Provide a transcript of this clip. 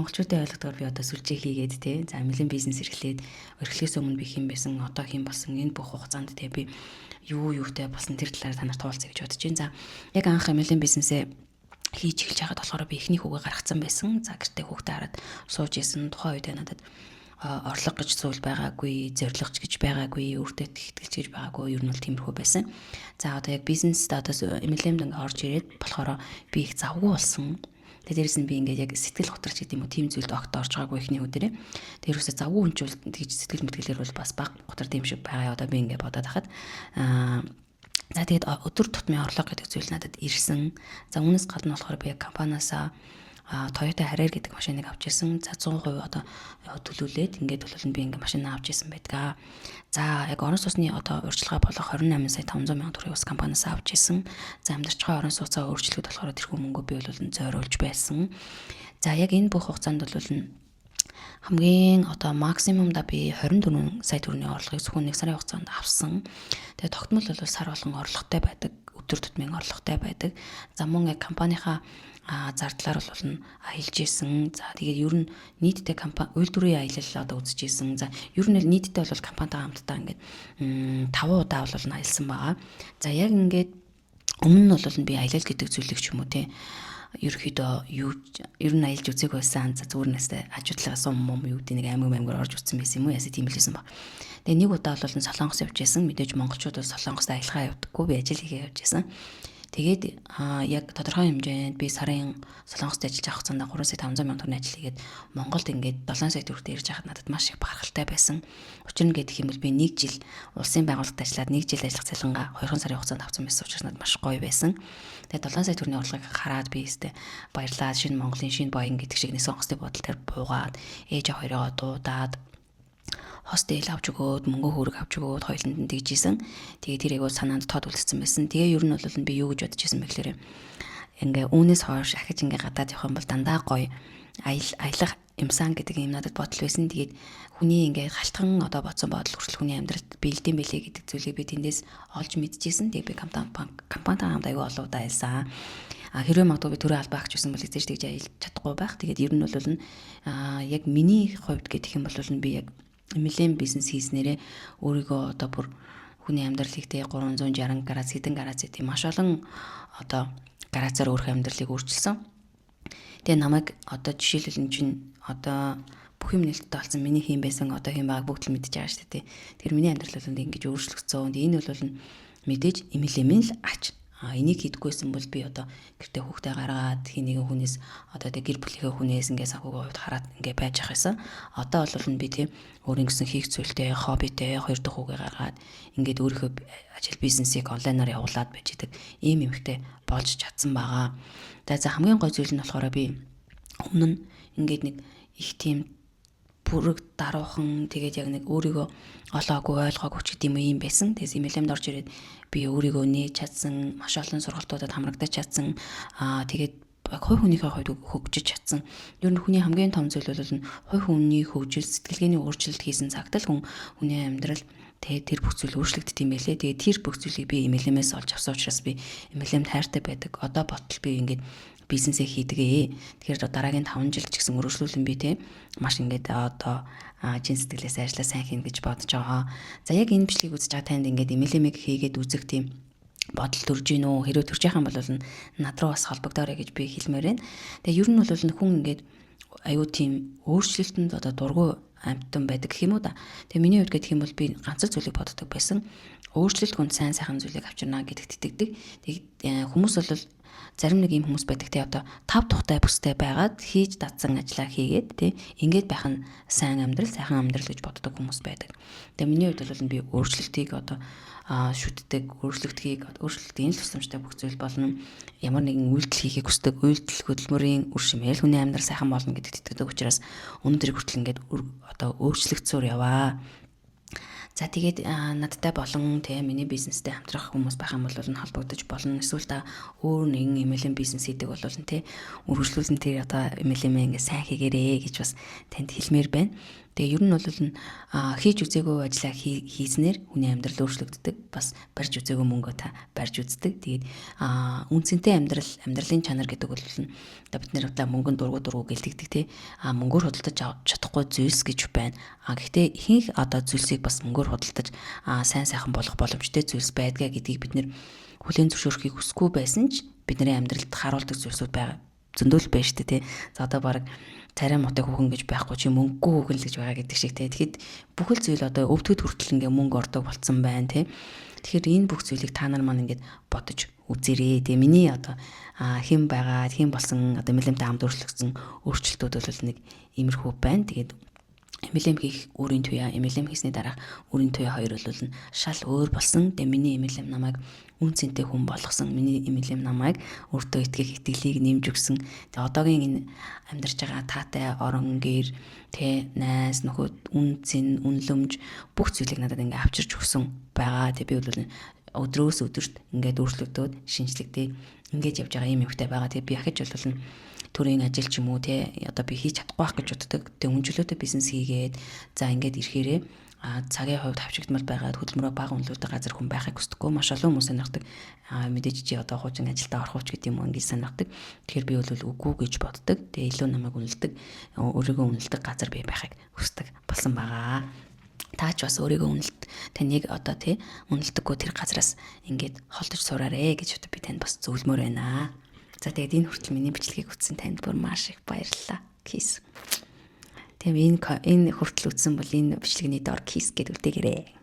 монголчуудын ойлгодоор би одоо сүлжээ хийгээд те за MLM бизнес эрхлэхээс өмнө би хэн байсан одоо хэн болсон энэ бүх хугацаанд те би юутэй болсон тэр талаар та нарт хуваалцъя гэж бодож байна. За яг анх MLM бизнесээ хийж эхэлж байгаад болохоор би эхний хүүгээ гаргацсан байсан. За гэртээ хүүхдээ хараад сууж исэн. Тухайн үед надад орлого гэж зүйл байгаагүй, зорилгоч гэж байгаагүй, өөртөө итгэж гэж байгаагүй. Ер нь бол тиймэрхүү байсан. За одоо яг бизнест одоо MLM-д ингээ орж ирээд болохоор би их завгүй болсон. Тэгээ дээрэс нь би ингээ яг сэтгэл готрч гэдэг юм уу, тийм зүйлд огт орж байгаагүй эхний үдэрээ. Тэрөөсөө завгүй хүн ч бол тэгж сэтгэл мэтгэлээр бол бас баг готрд юм шиг байгаа. Одоо би ингээ бодоод хахад за тэгээд өдөр тутмын орлого гэдэг зүйл надад ирсэн. За үүнээс гадна болохоор би компаниасаа Toyota Harrier гэдэг машиныг авч ирсэн. За 100% одоо төлөвлөлээд ингээд төлөвлөн би ингээд машин авч ирсэн байдаг. За яг орон сууцны одоо урьдчилгаа болох 28 сая 500 мянган төгрөгийг бас компаниасаа авч ирсэн. За амьдарч байгаа орон сууцаа өөрчлөхөд болохоор тэрхүү мөнгөө би бол зориулж байсан. За яг энэ бүх хугацаанд бол хамгийн одоо максимумда би 24 сая төгрөгийн орлогыг зөвхөн 1 сарын хугацаанд авсан. Тэгээ тогтмол бол сар болгон орлоготой байдаг, өдөр тутмын орлоготой байдаг. За мөн яг компанийнхаа зардлаар бол аялж исэн. За тэгээд ер нь нийтдээ компани үйлдвэрийн аялал одоо үзэж исэн. За ер нь нийтдээ бол компанитайгаа хамтдаа ингээд 5 удаа бол аялсан байгаа. За яг ингээд өмнө нь бол би аялал гэдэг зүйлийг ч юм уу те ерөөхдөө ер нь аялж үзег байсан. За зүгээр нэстэй ажуудлага сум юу гэдэг нэг аймаг орж үзсэн байсан юм уу? Ясаа тийм л байсан баг. Тэгээ нэг удаа бол Солонгос явж исэн. Мэдээж монголчууд Солонгост аялахаа явдаггүй. Би ажил хийгээ явж исэн. Тэгээд яг тодорхой хэмжээнд би сарын Солонгост ажиллаж авах хугацаанд 3 сая 500 мянган төгрөгийн ажил хийгээд Монголд ингээд 7 сая төгрөгтэй ирж байхад надад маш их бахархалтай байсан. Учир нь гэх юм бол би 1 жил улсын байгууллагад ажиллаад 1 жил ажиллах цалингаа 2 сарын хугацаанд авсан байсан учраас надад маш гоё байсан. Тэгээд 7 сая төгрөгийн орлогыг хараад би өстэй баярлаад шинэ Монголын шинэ боён гэдэг шиг нэг сонгостой бодол төр буугаад ээж аваа хоёроо дуудаад хостел авч өгөөд мөнгө хөрөг авч өгөөд хоёуланд нь тэгжсэн. Тэгээ тэр айгуу санаанд тод үлдсэн байсан. Тэгээ ер нь бол би юу гэж бодож байсан бэ гэхээр ингээ үүнээс хойш ахиж ингээ гадаад явах юм бол дандаа гоё аялах юмсан гэдэг юм надад бодол байсан. Тэгээд хүний ингээ галтхан одоо бодсон бодол хүртэл хүний амьдралд бэлдэм бэлээ гэдэг зүйлийг би тэндээс олж мэдчихсэн. Тэгээ би компанитай хамт айгуу олон удаа аялсан. Хэрвээ магадгүй би төрөө албаа авч байсан бол эзэж тэгж аялж чадахгүй байх. Тэгээд ер нь бол яг миний хувьд гэх юм бол би яг MLM бизнес хийснээрээ өөрийгөө одоо бүр хүний амьдралыг тэ 360 градус хэдэн градус тийм маш олон одоо градусаар өөрийнхөө амьдралыг өөрчилсөн. Тэгээ намайг одоо жишээлбэл энэ чинь одоо бүх юм нэлттэй болсон миний хэм байсан одоо хэм байгааг бүгд л мэдчихэж байгаа шүү дээ. Тэр миний амьдрал бол ингэж өөрчлөгдсөн. Энэ бол мэдээж MLM-ийн л ач. Энийг хийдггүйсэн бол би одоо гэртээ хүүхдээ гаргаад хий нэгэн хүнээс одоо тэг гэр бүлийнхээ хүнээс ингээ санхүүгийн хувьд хараад ингээ байж ах байсан. Одоо бол би тийм өөрийн гэсэн хийх зүйлтэй, хоббитэй, хоёр дахь хүүгээ гаргаад ингээд өөрийнхөө ажил бизнесийг онлайнаар явуулаад байж идэг ийм юмхтэй болж чадсан байгаа. За хамгийн гой зүйл нь болохоор би өмнө нь ингээд нэг их тийм бүрэг даруухан тэгээд яг нэг өөрийгөө олоогүй ойлгоогүй ч гэдэм юм байсан. Тэгээс MLM-д орж ирээд би өөрийгөө нээж чадсан, маш олон сургалтуудад хамрагдаж чадсан. Тэгээд хувь хүнийхээ хувьд хөгжиж чадсан. Ер нь хүний хамгийн том зүйл бол хувь хүний хөгжил, сэтгэлгээний өөрчлөлт хийсэн цагт л хүний амьдрал тэр бүх зүйл өөрчлөгддөг юм байлээ. Тэгээд тэр бүх зүйлийг би MLM-ээс олж авсан учраас би MLM-д хайртай байдаг. Одоо ботл би ингээд бизнесээ хийдгээ. Тэгэхээр дараагийн 5 жил ч гэсэн өргөжлүүлэн би те маш ингээд одоо чин сэтгэлээс ажиллаа сайн хийн гэж бодож байгаа. За яг энэ бичлэгийг үзэж байгаа танд ингээд MLM-ийг хийгээд үзэх тийм бодол төрж гин үү? Хэрвээ төрж байгаа юм бол над руу бас холбогдоорой гэж би хэлмээр байна. Тэгээ ер нь бол хүн ингээд аюу тийм өөрчлөлтөнд одоо дургу амттан байдаг гэх юм уу да. Тэгээ миний хувьд гэх юм бол би ганц зүйлийг боддог байсан. Өөрчлөлт хүнд сайн сайхан зүйлийг авчирна гэдэгт итгэдэг. Тэгээ хүмүүс бол зарим нэг юм хүмүүс байдаг те одоо 5 тухтай бүстэй байгаад хийж дадсан ажиллаа хийгээд те ингээд байх нь сайн амьдрал, сайхан амьдрал гэж боддог хүмүүс байдаг. Тэгээ миний хувьд бол би өөрчлөлтийг одоо шүтдэг, өөрчлөлтийг өөрчлөлтийн тусламжтай бүх зүйл болно. Ямар нэгэн үйлдэл хийхийг хүсдэг, үйлдэл хөдөлмөрийн үр шимэл хүний амьдрал сайхан болно гэдэгт итгэдэг учраас өнөөдөр хүртэл ингээд одоо өөрчлөгдсөөр яваа. За тэгээд надтай болон те миний бизнестэй хамтрах хүмүүс байх юм бол холбогдож болно. Эсвэл та өөр нэгэн MLM бизнес хийдэг бол те үргэлжлүүлэн тэр одоо MLM ингээ сайн хийгээрэй гэж бас танд хэлмээр байна. Тэгээ ер нь бол хийж үзээгүй ажлаа хийснээр хүний амьдрал өөрчлөгддөг. Бас барьж үзээгүй мөнгөө та барьж үздэг. Тэгээд үнцэнтэй амьдралын чанар гэдэг бол бид нэр одоо мөнгөнд дургу гэлдэгдэг тий. Мөнгөөр худалдаж авч чадахгүй зүйлс гэж байна. Гэхдээ ихэнх одоо зүйлсийг бас мөнгөөр худалдаж сайн сайхан болох боломжтой зүйлс байдгаа гэдгийг бид нэр хүлээн зөвшөөрөхийг хүсэхгүй байсан ч бидний амьдралд харуулдаг зүйлсүүд байгаа. Зөндөл байна шүү дээ тий. За одоо баг царай мотыг хүүхэн гэж байхгүй чи мөнгөгүй хүүхэн л гэж байгаа гэдэг шиг тий. Тэгэхэд бүхэл зүйл одоо өвдгөд хүртэл ингээ мөнгө ордог болцсон байна тий. Тэгэхээр энэ бүх зүйлийг та нар маань ингээд бодож үзээрэй. Тэгээ миний одоо хэн байгаа, хэн болсон одоо MLM-тэй хамт өөрчлөгдсөн өөрчлөлтүүд бол нэг иймэрхүү байна. Тэгээд MLM хийх өөрийн туяа, MLM хийсний дараах өөрийн туяа хоёр бол шал өөр болсон. Тэгээ миний MLM намайг үн цэнтэй хүн болгосон. Миний MLM намайг өөртөө итгэх итгэлийг нэмж өгсөн. Тэгээ одоогийн энэ амьдарч байгаа таатай орон гэр, тэ найз нөхөд, үн цэн, үнлэмж бүх зүйлийг надад ингээ авчирч өгсөн байгаа. Тэгээ би бол өдрөөс өдөрт ингээд өөрчлөгдөөд шинжлэхдээ ингээд явж байгаа юм хөвтэй байгаа. Тэгээ би ахиж бол төрийн ажил ч юм уу те одоо би хийж чадахгүй байх гэж боддог. Тэгээ үнжлөөтэй бизнес хийгээд за ингээд ирэхээрээ цагийн хувьд хавчигдмал байгаад хөдөлмөрөө бага үнэлүүлдэг газар хүн байхыг хүсдэггүй. Маш олон хүмүүс сонирхдаг. Мэдээж чи одоо хуучин ажилдаа орох ч гэдэг юм уу ингэж сонирхдаг. Тэгэхээр би бол үгүй гэж боддог. Тэгээ илүү намайг үнэлдэг, өөрийгөө үнэлдэг газар би байхыг хүсдэг болсон байгаа. Таач бас өөрийгөө таныг одоо тий үнэлдэггүй тэр газараас ингээд холдож сураарэ гэж одоо би танд бас зөвлөмөр байна. За тэгээд энэ хүртэл миний бичлэгийг үзсэн танд бүр маш их баярлалаа. Кис. Тэгээд энэ хүртэл үзсэн бол энэ бичлэгний доор кис гэдэг үлдээгээрэй.